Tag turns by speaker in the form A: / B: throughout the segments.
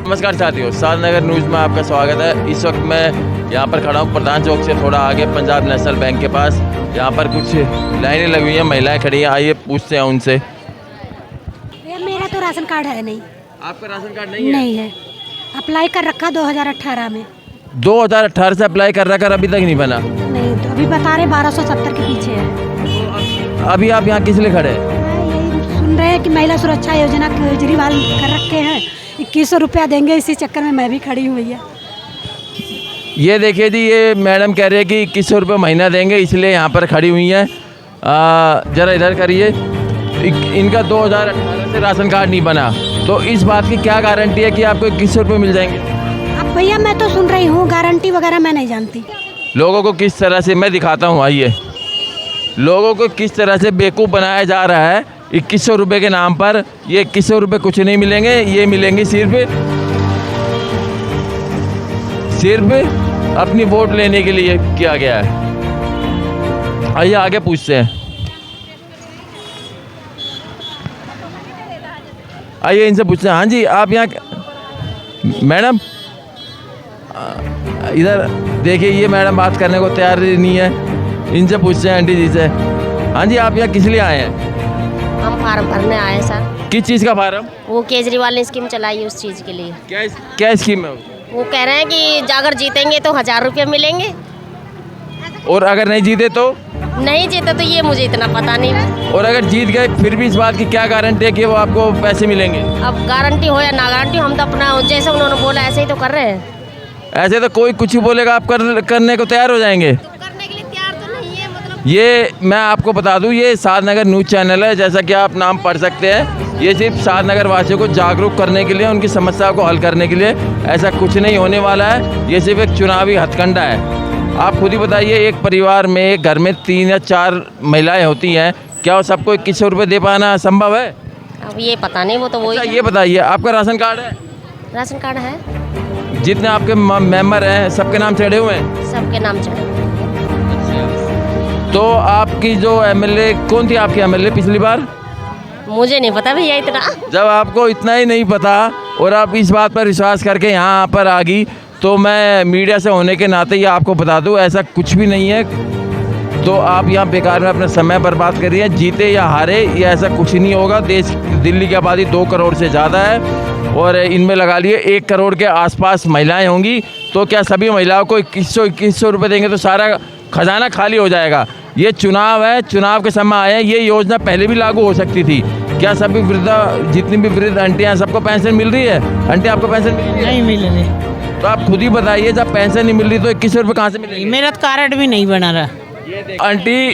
A: नमस्कार साथियों, साधनगर न्यूज़ में आपका स्वागत है। इस वक्त मैं यहाँ पर खड़ा हूँ प्रधान चौक से थोड़ा आगे पंजाब नेशनल बैंक के पास। यहाँ पर कुछ लाइनें लगी हुई हैं, महिलाएं खड़ी हैं। आइए पूछते हैं उनसे।
B: मेरा तो राशन कार्ड है नहीं।
A: आपका राशन कार्ड नहीं है?
B: नहीं है, अप्लाई कर रखा 2018 में।
A: 2018 से अप्लाई कर रखा, अभी तक नहीं बना?
B: नहीं, तो अभी बता रहे 1270 के पीछे है।
A: अभी आप यहाँ किस लिए खड़े हैं?
B: यही सुन रहे हैं कि महिला सुरक्षा योजना केजरीवाल कर रखे हैं, 2100 रुपया देंगे, इसी चक्कर में मैं भी खड़ी हुई है।
A: ये देखिए जी, ये मैडम कह रहे हैं कि 2100 रुपये महीना देंगे, इसलिए यहाँ पर खड़ी हुई हैं। ज़रा इधर करिए। इनका 2018 से राशन कार्ड नहीं बना, तो इस बात की क्या गारंटी है कि आपको 2100 रुपये मिल जाएंगे?
B: अब भैया मैं तो सुन रही हूँ, गारंटी वगैरह मैं नहीं जानती।
A: लोगों को किस तरह से मैं दिखाता हूँ, आइए। लोगों को किस तरह से बेवकूफ़ बनाया जा रहा है 2100 रुपये के नाम पर। ये 2100 रुपये कुछ नहीं मिलेंगे, ये मिलेंगे सिर्फ अपनी वोट लेने के लिए किया गया है। आइए आगे पूछते हैं। आइए इनसे पूछते हैं। हाँ जी, आप यहाँ मैडम इधर देखिए, ये मैडम बात करने को तैयार नहीं है। इनसे पूछते हैं आंटी जी से। हाँ जी, आप यहाँ किस लिए आए हैं?
C: हम फार्म भरने आए सर।
A: किस चीज़ का फार्म?
C: वो केजरीवाल ने स्कीम चलाई है उस चीज़ के लिए।
A: क्या स्कीम है?
C: वो कह रहे हैं कि अगर जीतेंगे तो 1000 रुपये मिलेंगे,
A: और अगर नहीं जीते तो?
C: नहीं जीते तो ये मुझे इतना पता नहीं।
A: और अगर जीत गए फिर भी इस बात की क्या गारंटी है कि वो आपको पैसे मिलेंगे?
C: अब गारंटी हो या ना गारंटी, हम तो अपना जैसे उन्होंने बोला ऐसे ही तो कर रहे हैं।
A: ऐसे तो कोई कुछ ही बोलेगा आप करने को तैयार हो जाएंगे?
C: तो करने के लिए तैयार तो नहीं है, मतलब।
A: ये मैं आपको बता दूं, ये साधनगर न्यूज़ चैनल है, जैसा कि आप नाम पढ़ सकते हैं। ये सिर्फ साधनगर वासियों को जागरूक करने के लिए, उनकी समस्याओं को हल करने के लिए। ऐसा कुछ नहीं होने वाला है, ये सिर्फ एक चुनावी हथकंडा है। आप खुद ही बताइए, एक परिवार में, एक घर में 3 या 4 महिलाएं होती हैं, क्या वो सबको 2100 रुपये दे पाना संभव है?
C: अब ये पता नहीं, वो तो वही।
A: अच्छा, ये बताइए, आपका राशन कार्ड है?
C: राशन कार्ड है,
A: जितने आपके मेंबर हैं सबके नाम चढ़े हुए हैं?
C: सबके नाम चढ़े।
A: तो आपकी जो एमएलए कौन थी, आपकी एमएलए पिछली बार?
C: मुझे नहीं पता भैया इतना।
A: जब आपको इतना ही नहीं पता और आप इस बात पर विश्वास करके यहाँ पर आ गई, तो मैं मीडिया से होने के नाते ये आपको बता दूँ, ऐसा कुछ भी नहीं है। तो आप यहाँ बेकार में अपना समय बर्बाद कर रही हैं। जीते या हारे, ये ऐसा कुछ नहीं होगा। दिल्ली की आबादी 2 करोड़ से ज़्यादा है, और इनमें लगा लिए 1 करोड़ के आसपास महिलाएं होंगी। तो क्या सभी महिलाओं को 2100 रुपये देंगे तो सारा खजाना खाली हो जाएगा? ये चुनाव है, चुनाव के समय आए हैं। ये योजना पहले भी लागू हो सकती थी। क्या सभी वृद्धा, जितनी भी वृद्ध आंटियाँ हैं, सबको पेंशन मिल रही है? आंटी, आपको पेंशन मिल रही है?
D: नहीं मिल रही।
A: तो आप खुद ही बताइए, जब पेंशन नहीं मिल रही तो 2100 रुपये कहाँ से मिलेंगे?
D: मेरा तो कार्ड भी नहीं बना रहा।
A: आंटी,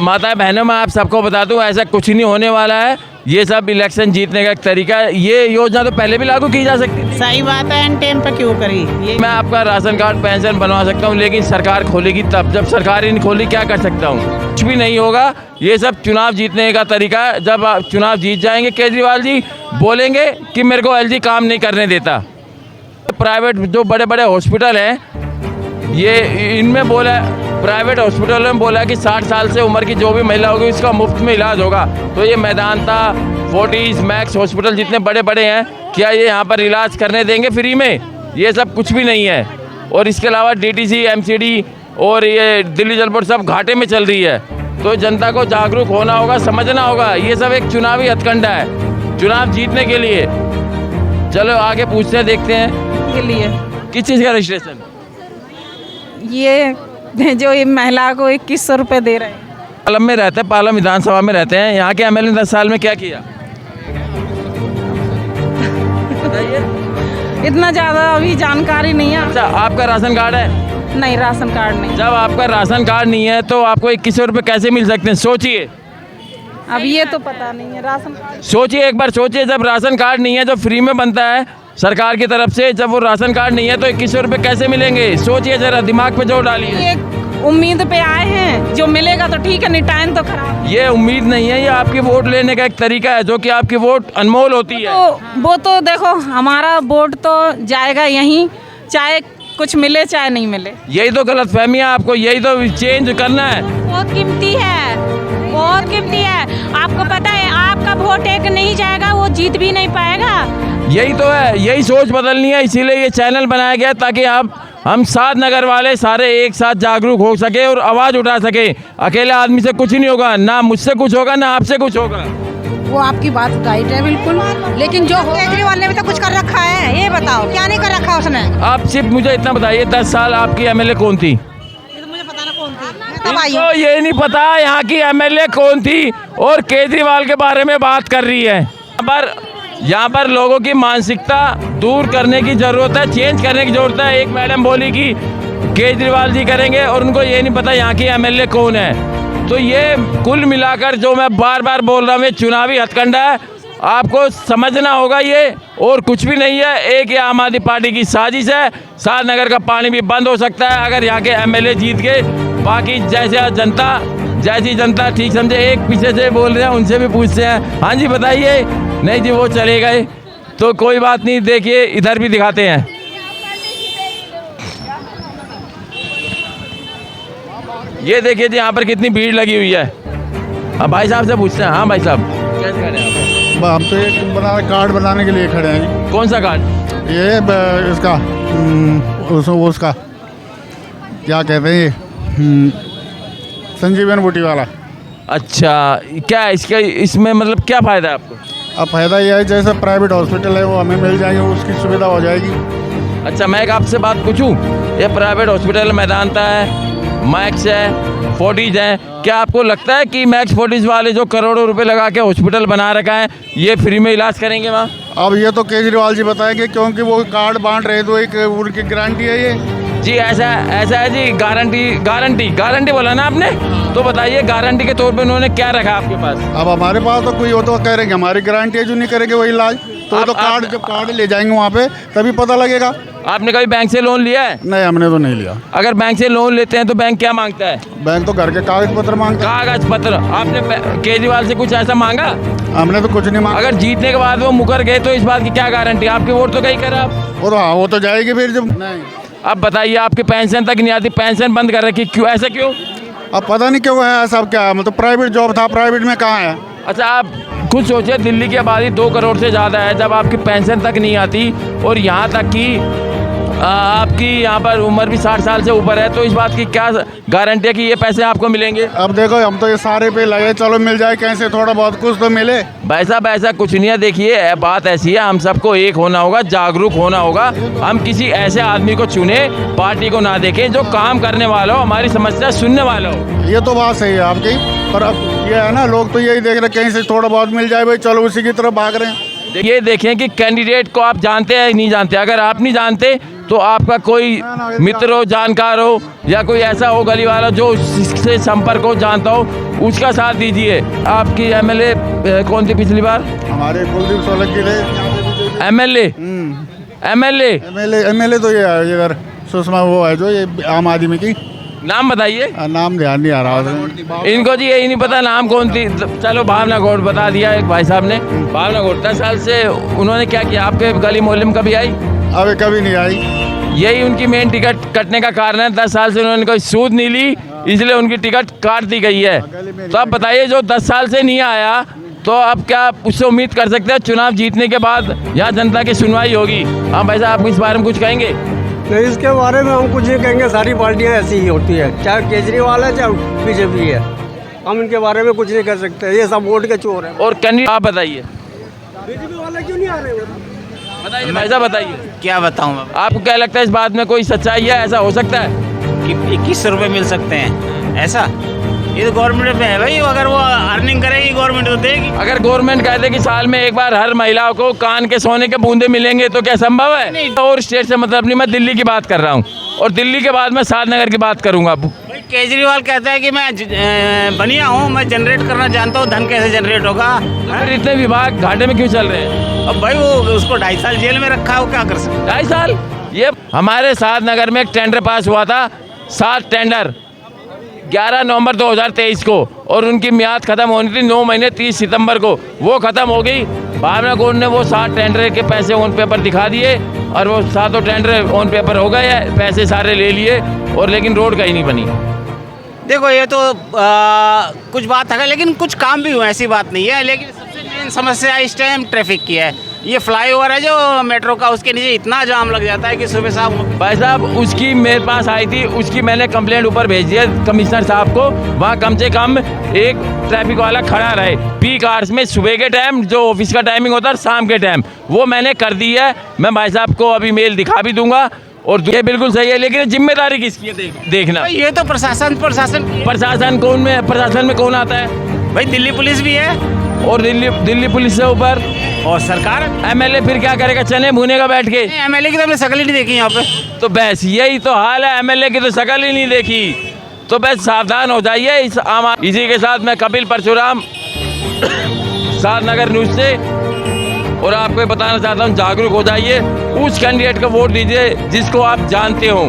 A: माता बहनों, मैं आप सबको बता दूं, ऐसा कुछ नहीं होने वाला है। ये सब इलेक्शन जीतने का एक तरीका है। ये योजना तो पहले भी लागू की जा सकती थी।
D: सही बात है, इन टाइम पे क्यों करी ये?
A: मैं आपका राशन कार्ड, पेंशन बनवा सकता हूँ, लेकिन सरकार खोलेगी तब। जब सरकार ही नहीं खोली, क्या कर सकता हूँ? कुछ भी नहीं होगा। ये सब चुनाव जीतने का तरीका है। जब आप चुनाव जीत जाएंगे, केजरीवाल जी बोलेंगे कि मेरे को एलजी काम नहीं करने देता। प्राइवेट जो बड़े बड़े हॉस्पिटल हैं, ये इनमें बोला, प्राइवेट हॉस्पिटल में बोला कि 60 साल से उम्र की जो भी महिला होगी उसका मुफ्त में इलाज होगा। तो ये मैदानता, फोर्टिस, मैक्स हॉस्पिटल जितने बड़े बड़े हैं, क्या ये यहाँ पर इलाज करने देंगे फ्री में? ये सब कुछ भी नहीं है। और इसके अलावा डीटीसी, एमसीडी और ये दिल्ली जल बोर्ड सब घाटे में चल रही है। तो जनता को जागरूक होना होगा, समझना होगा। ये सब एक चुनावी हथकंडा है, चुनाव जीतने के लिए। चलो आगे पूछते हैं, देखते हैं
E: के लिए
A: किस चीज़ का रजिस्ट्रेशन?
E: ये जो ये महिला को 2100 रुपये दे रहे हैं।
A: पालम में रहते हैं, पालम विधानसभा में रहते हैं। यहाँ के एमएलए ने 10 साल में क्या किया?
E: इतना ज़्यादा अभी जानकारी नहीं है।
A: अच्छा, आपका राशन कार्ड है?
E: नहीं, राशन कार्ड नहीं।
A: जब आपका राशन कार्ड नहीं है तो आपको 2100 रुपये कैसे मिल सकते हैं? सोचिए।
E: अब ये तो पता नहीं है राशन कार्ड।
A: सोचिए, एक बार सोचिए, जब राशन कार्ड नहीं है, जो फ्री में बनता है सरकार की तरफ से, जब वो राशन कार्ड नहीं है तो 2100 रुपये कैसे मिलेंगे? सोचिए जरा, दिमाग पे जोर डालिए।
E: एक उम्मीद पे आए हैं, जो मिलेगा तो ठीक है, नहीं टाइम तो खराब।
A: ये उम्मीद नहीं है, ये आपकी वोट लेने का एक तरीका है, जो कि आपकी वोट अनमोल होती है।
E: तो वो तो देखो, हमारा वोट तो जाएगा यहीं, चाहे कुछ मिले चाहे नहीं मिले।
A: यही तो गलतफहमी है आपको, यही तो चेंज करना है।
B: बहुत कीमती है, बहुत कीमती है। आपको पता है, आपका वोट एक नहीं जाएगा, वो जीत भी नहीं पाएगा।
A: यही तो है, यही सोच बदलनी है। इसीलिए ये चैनल बनाया गया ताकि हम सात नगर वाले सारे एक साथ जागरूक हो सके और आवाज़ उठा सके। अकेले आदमी से कुछ नहीं होगा, ना मुझसे कुछ होगा ना आपसे कुछ होगा।
F: वो आपकी बात राइट है बिल्कुल, लेकिन जो केजरीवाल ने भी तो कुछ कर रखा है, ये बताओ क्या नहीं कर रखा उसने।
A: आप सिर्फ मुझे इतना बताइए, 10 साल आपकी एमएलए कौन थी?
F: ये तो मुझे पता ना कौन थी, मैं तब आई हूँ।
A: इनको ये नहीं पता यहाँ की एमएलए कौन थी और केजरीवाल के बारे में बात कर रही है। यहाँ पर लोगों की मानसिकता दूर करने की ज़रूरत है, चेंज करने की ज़रूरत है। एक मैडम बोली कि केजरीवाल जी करेंगे और उनको ये नहीं पता यहाँ की एमएलए कौन है। तो ये कुल मिलाकर जो मैं बार बार बोल रहा हूँ, ये चुनावी हथकंडा है। आपको समझना होगा ये और कुछ भी नहीं है। एक ये आम आदमी पार्टी की साजिश है। सात नगर का पानी भी बंद हो सकता है अगर यहाँ के एमएलए जीत गए। बाकी जैसी जनता ठीक समझे। एक पीछे से बोल रहे हैं, उनसे भी पूछते हैं। हाँ जी बताइए। नहीं जी वो चले गए, तो कोई बात नहीं। देखिए इधर भी दिखाते हैं। ये देखिए जी यहाँ पर कितनी भीड़ लगी हुई है। अब भाई साहब से पूछते हैं। हाँ भाई साहब कैसे खड़े हैं आप?
G: हम तो एक कार्ड बनाने के लिए खड़े हैं जी।
A: कौन सा कार्ड?
G: ये इसका उसका क्या कहते हैं ये संजीवन बूटी वाला।
A: अच्छा, क्या इसका इसमें मतलब क्या फ़ायदा है आपको?
G: अब फ़ायदा यह है जैसे प्राइवेट हॉस्पिटल है वो हमें मिल जाएंगे, उसकी सुविधा हो जाएगी।
A: अच्छा, मैं एक आपसे बात पूछूं। ये प्राइवेट हॉस्पिटल मैदानता है, मैक्स है, फोर्टिज है। क्या आपको लगता है कि मैक्स फोर्टिज वाले जो करोड़ों रुपए लगा के हॉस्पिटल बना रखा है ये फ्री में इलाज करेंगे वहाँ?
G: अब ये तो केजरीवाल जी बताएंगे, क्योंकि वो कार्ड बांट रहे तो एक उनकी गारंटी है ये
A: जी। ऐसा है जी। गारंटी बोला ना आपने, तो बताइए गारंटी के तौर पे उन्होंने क्या रखा आपके पास?
G: अब हमारे पास तो कोई हो तो कह रहे हैं हमारी गारंटी है, जो नहीं करेंगे वही इलाज। तो
A: आप
G: कार्ड जब कार्ड ले जाएंगे वहाँ पे तभी पता लगेगा।
A: आपने कभी बैंक से लोन लिया है?
G: नहीं, हमने तो नहीं लिया।
A: अगर बैंक से लोन लेते हैं तो बैंक क्या मांगता है?
G: बैंक तो घर के कागज पत्र मांगता है।
A: कागज पत्र। आपने केजरीवाल से कुछ ऐसा मांगा?
G: हमने तो कुछ नहीं मांगा।
A: अगर जीतने के बाद वो मुकर गए तो इस बात की क्या गारंटी? आपकी वोट तो कहीं करा आप।
G: वो तो हाँ, वो तो जाएगी फिर जब नहीं।
A: अब बताइए, आपकी पेंशन तक नहीं आती, पेंशन बंद कर रखी, क्यों? ऐसा क्यों?
G: अब पता नहीं क्यों है ऐसा। क्या मतलब प्राइवेट जॉब था, प्राइवेट में कहाँ है?
A: अच्छा, आप खुद सोचिए, दिल्ली की आबादी 2 करोड़ से ज़्यादा है। जब आपकी पेंशन तक नहीं आती और यहाँ तक कि आपकी यहाँ पर उम्र भी 60 साल से ऊपर है, तो इस बात की क्या गारंटी है कि ये पैसे आपको मिलेंगे?
G: अब देखो, हम तो ये सारे पे लगे, चलो मिल जाए कैसे, थोड़ा बहुत कुछ तो मिले।
A: भाई साहब ऐसा कुछ नहीं है। देखिए बात ऐसी है, हम सबको एक होना होगा, जागरूक होना होगा। हम किसी ऐसे आदमी को चुने, पार्टी को ना देखें जो काम करने वाला हो, हमारी समस्या सुनने वाला हो।
G: ये तो बात सही है आपकी, पर अब ये है ना, लोग तो यही देख रहे कहीं से थोड़ा बहुत मिल जाए, भाई चलो उसी की तरफ भाग रहे हैं।
A: ये देखें कि कैंडिडेट को आप जानते हैं नहीं जानते। अगर आप नहीं जानते तो आपका कोई मित्र हो, जानकार हो, या कोई ऐसा हो गली वाला जो उससे संपर्क हो, जानता हो, उसका साथ दीजिए। आपकी एमएलए कौन थी पिछली बार?
G: हमारे कुलदीप सोलंकी थे
A: एमएलए
G: तो ये है इधर सुषमा, वो है जो ये आम आदमी की।
A: नाम बताइए।
G: नाम ध्यान नहीं आ रहा।
A: इनको जी यही नहीं पता नाम कौन थी। चलो भावना गौड़ बता दिया एक भाई साहब ने। भावना गौड़ 10 साल से उन्होंने क्या किया आपके गली मोहल्ले में? कभी आई?
G: अबे कभी नहीं आई।
A: यही उनकी मेन टिकट कटने का कारण है। 10 साल से उन्होंने कोई सूद नहीं ली, इसलिए उनकी टिकट काट दी गई है। तो अब बताइए, जो 10 साल से नहीं आया तो अब क्या उससे उम्मीद कर सकते हैं चुनाव जीतने के बाद यहाँ जनता की सुनवाई होगी? हाँ भाई साहब, आप इस बारे में कुछ कहेंगे?
H: नहीं, इसके बारे में हम कुछ नहीं कहेंगे। सारी पार्टियां ऐसी ही होती है, चाहे केजरीवाल है चाहे बीजेपी है। हम इनके बारे में कुछ नहीं कर सकते, ये सब वोट के चोर है।
A: और कैंडिडेट आप बताइए।
H: बीजेपी वाले क्यों नहीं आ रहे?
A: बताइए भाई साहब, बताइए।
I: क्या बताऊं मैं?
A: आपको क्या लगता है इस बात में कोई सच्चाई है? ऐसा हो सकता है
I: कि 2100 रुपये मिल सकते हैं? ऐसा ये तो गवर्नमेंट में है भाई। अगर वो अर्निंग करेगी गवर्नमेंट तो देगी।
A: अगर गवर्नमेंट कहते कि साल में एक बार हर महिला को कान के सोने के बूंदे मिलेंगे तो क्या संभव है? नहीं। और स्टेट से मतलब नहीं, मैं दिल्ली की बात कर रहा हूँ, और दिल्ली के बाद मैं सात नगर की बात करूँगा।
I: भाई केजरीवाल कहता है कि मैं बनिया हूँ, मैं जनरेट करना जानता हूँ, धन कैसे जनरेट होगा।
A: फिर इतने विभाग घाटे में क्यों चल रहे हैं?
I: अब भाई वो उसको 2.5 साल जेल में रखा है, वो क्या कर सकते?
A: 2.5 साल? ये हमारे सात नगर में एक टेंडर पास हुआ था, 7 टेंडर 11 नवंबर 2023 को, और उनकी मियाद खत्म होनी थी 9 महीने 30 सितंबर को। वो खत्म हो गई। भावना गौड़ ने वो 7 टेंडर के पैसे ऑन पेपर दिखा दिए और वो 7 टेंडर ऑन पेपर हो गए, पैसे सारे ले लिए, और लेकिन रोड कहीं नहीं बनी।
I: देखो ये तो कुछ बात है, लेकिन कुछ काम भी हुआ, ऐसी बात नहीं है। लेकिन सबसे मेन समस्या इस टाइम ट्रैफिक की है। ये फ्लाईओवर है जो मेट्रो का, उसके नीचे इतना जाम लग जाता है कि सुबह शाम।
A: भाई साहब उसकी मेरे पास आई थी, उसकी मैंने कंप्लेंट ऊपर भेज दिया कमिश्नर साहब को। वहाँ कम से कम एक ट्रैफिक वाला खड़ा रहे पीक आवर्स में, सुबह के टाइम जो ऑफिस का टाइमिंग होता है, शाम के टाइम, वो मैंने कर दी है। मैं भाई साहब को अभी मेल दिखा भी दूंगा। और ये बिल्कुल सही है, लेकिन जिम्मेदारी किसकी है देखना।
I: ये तो प्रशासन
A: प्रशासन में कौन आता है
I: भाई? दिल्ली पुलिस भी है,
A: और दिल्ली पुलिस से ऊपर
I: और सरकार।
A: एमएलए फिर क्या करेगा, चने भुनेगा बैठ के?
I: एमएलए की तो हमने शक्ल ही नहीं देखी यहाँ पे।
A: तो बस यही तो हाल है, एमएलए की तो शक्ल ही नहीं देखी। तो बस सावधान हो जाइए इसी के साथ मैं कपिल परशुराम, साधनगर न्यूज से, और आपको बताना चाहता हूँ, जागरूक हो जाइए। उस कैंडिडेट को वोट दीजिए जिसको आप जानते हो,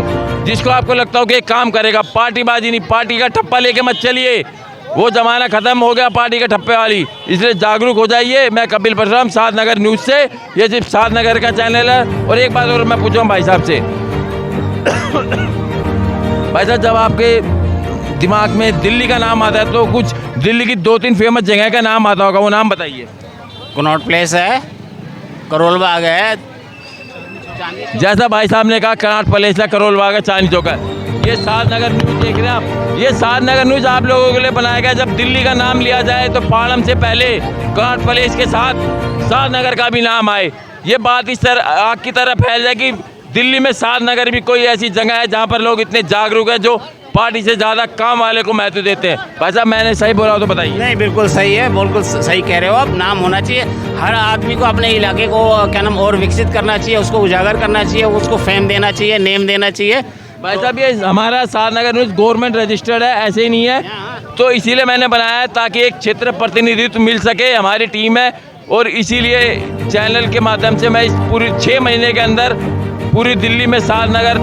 A: जिसको आपको लगता हो कि काम करेगा। पार्टीबाजी नहीं, पार्टी का ठप्पा लेके मत चलिए, वो जमाना खत्म हो गया पार्टी के ठप्पे वाली। इसलिए जागरूक हो जाइए। मैं कपिल परशुराम, साधनगर न्यूज से, ये सिर्फ साधनगर का चैनल है। और एक बात और मैं पूछूँ भाई साहब से, भाई साहब जब आपके दिमाग में दिल्ली का नाम आता है तो कुछ दिल्ली की 2-3 फेमस जगह का नाम आता होगा, वो नाम बताइए।
I: कनॉट प्लेस है, करोल बाग है,
A: जैसा भाई साहब ने कहा कनॉट प्लेस है, करोल बाग है, चांदनी चौक है। ये साधनगर न्यूज देख रहे हैं आप, ये साधनगर न्यूज आप लोगों के लिए बनाया गया। जब दिल्ली का नाम लिया जाए तो पाड़म से पहले कनॉट प्लेस के साथ साधनगर का भी नाम आए। ये बात इस तरह आग की तरह फैल जाए कि दिल्ली में साधनगर भी कोई ऐसी जगह है जहाँ पर लोग इतने जागरूक हैं, जो पार्टी से ज़्यादा काम वाले को महत्व देते हैं। भाई साहब मैंने सही बोला हो तो बताइए।
I: नहीं बिल्कुल सही है, बिल्कुल सही कह रहे हो आप। नाम होना चाहिए, हर आदमी को अपने इलाके को क्या नाम और विकसित करना चाहिए, उसको उजागर करना चाहिए, उसको फेम देना चाहिए, नेम देना चाहिए।
A: भाई साहब ये हमारा साधनगर न्यूज गवर्नमेंट रजिस्टर्ड है, ऐसे ही नहीं है, तो इसीलिए मैंने बनाया है ताकि एक क्षेत्र प्रतिनिधित्व मिल सके। हमारी टीम है और इसीलिए चैनल के माध्यम से मैं इस पूरी 6 महीने के अंदर पूरी दिल्ली में साधनगर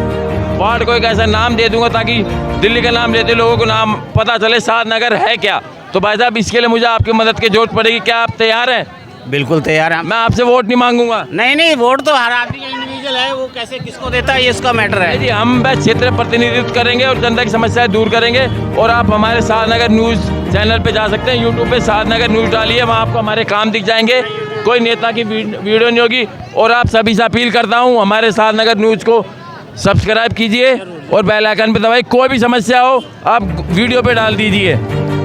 A: वार्ड को एक ऐसा नाम दे दूंगा ताकि दिल्ली का नाम लेते लोगों को नाम पता चले साधनगर है क्या। तो भाई साहब इसके लिए मुझे आपकी मदद की जरूरत पड़ेगी, क्या आप तैयार हैं?
I: बिल्कुल तैयार है।
A: मैं आपसे वोट नहीं मांगूंगा।
I: नहीं, वोट तो हर आदमी का इंडिविजुअल है, वो कैसे किसको देता है ये इसका मैटर है
A: जी। हम बस क्षेत्र प्रतिनिधित्व करेंगे और जनता की समस्याएं दूर करेंगे। और आप हमारे साधनगर न्यूज़ चैनल पे जा सकते हैं, यूट्यूब पे साधनगर न्यूज़ डालिए, वहाँ आपको हमारे काम दिख जाएंगे। कोई नेता की वीडियो नहीं होगी। और आप सभी से अपील करता हूँ, हमारे साधनगर न्यूज़ को सब्सक्राइब कीजिए और बेल आइकन पे दबाइए। कोई भी समस्या हो आप वीडियो पे डाल दीजिए।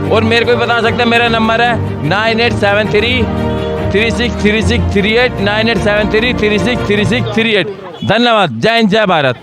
A: और मेरे को भी बता सकते हैं, मेरा नंबर है 9873363638, 9873363638। धन्यवाद। जय हिंद, जय भारत।